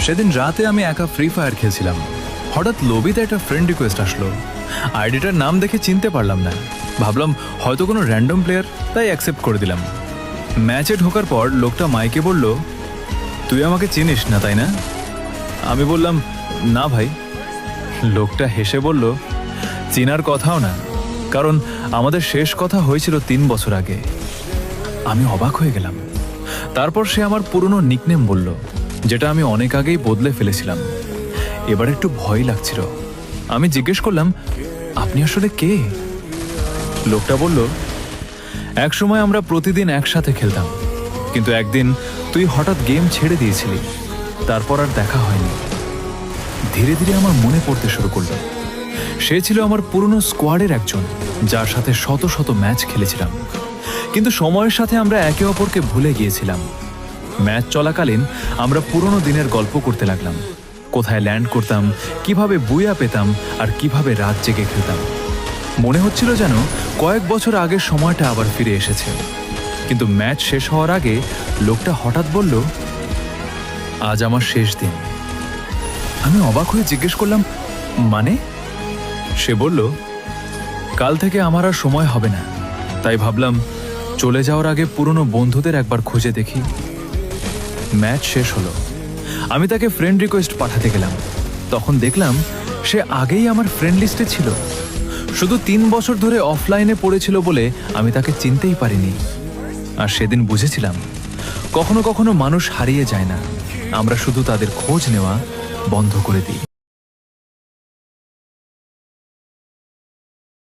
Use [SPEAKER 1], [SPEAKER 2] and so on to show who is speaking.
[SPEAKER 1] সেদিন রাতে আমি একা ফ্রি ফায়ার খেলছিলাম। হঠাৎ লবিতে একটা ফ্রেন্ড রিকোয়েস্ট আসলো। আইডিটার নাম দেখে চিনতে পারলাম না, ভাবলাম হয়তো কোনো র্যান্ডম প্লেয়ার, তাই অ্যাকসেপ্ট করে দিলাম। ম্যাচে ঢোকার পর লোকটা মাইকে বলল, তুই আমাকে চিনিস না তাই না? আমি বললাম, না ভাই। লোকটা হেসে বলল, চিনার কথাও না, কারণ আমাদের শেষ কথা হয়েছিল 3 বছর আগে। আমি অবাক হয়ে গেলাম। তারপর সে আমার পুরনো নিকনেম বলল, যেটা আমি অনেক আগেই বদলে ফেলেছিলাম। এবার একটু ভয় লাগছিল। আমি জিজ্ঞেস করলাম, আপনি আসলে কে? লোকটা বলল, একসময় আমরা প্রতিদিন একসাথে খেলতাম, কিন্তু একদিন তুই হঠাৎ গেম ছেড়ে দিয়েছিলি, তারপর আর দেখা হয়নি। ধীরে ধীরে আমার মনে পড়তে শুরু করলো। সে ছিল আমার পুরনো স্কোয়াডের একজন, যার সাথে শত শত ম্যাচ খেলেছিলাম, কিন্তু সময়ের সাথে আমরা একে অপরকে ভুলে গিয়েছিলাম। ম্যাচ চলাকালীন আমরা পুরনো দিনের গল্প করতে লাগলাম। কোথায় ল্যান্ড করতাম, কিভাবে বুয়া পেতাম, আর কিভাবে রাত জেগে খেলতাম। মনে হচ্ছিল যেন কয়েক বছর আগের সময়টা আবার ফিরে এসেছে। কিন্তু ম্যাচ শেষ হওয়ার আগে লোকটা হঠাৎ বলল, আজ আমার শেষ দিন। আমি অবাক হয়ে জিজ্ঞেস করলাম, মানে? সে বলল, কাল থেকে আমার আর সময় হবে না, তাই ভাবলাম চলে যাওয়ার আগে পুরনো বন্ধুদের একবার খুঁজে দেখি। ম্যাচ শেষ হলো। আমি তাকে ফ্রেন্ড রিকোয়েস্ট পাঠাতে গেলাম, তখন দেখলাম সে আগেই আমার ফ্রেন্ড লিস্টে ছিল। শুধু 3 বছর ধরে অফলাইনে পড়েছিল বলে আমি তাকে চিনতেই পারিনি। আর সেদিন বুঝেছিলাম, কখনো কখনো মানুষ হারিয়ে যায় না, আমরা শুধু তাদের খোঁজ নেওয়া বন্ধ করে দিই।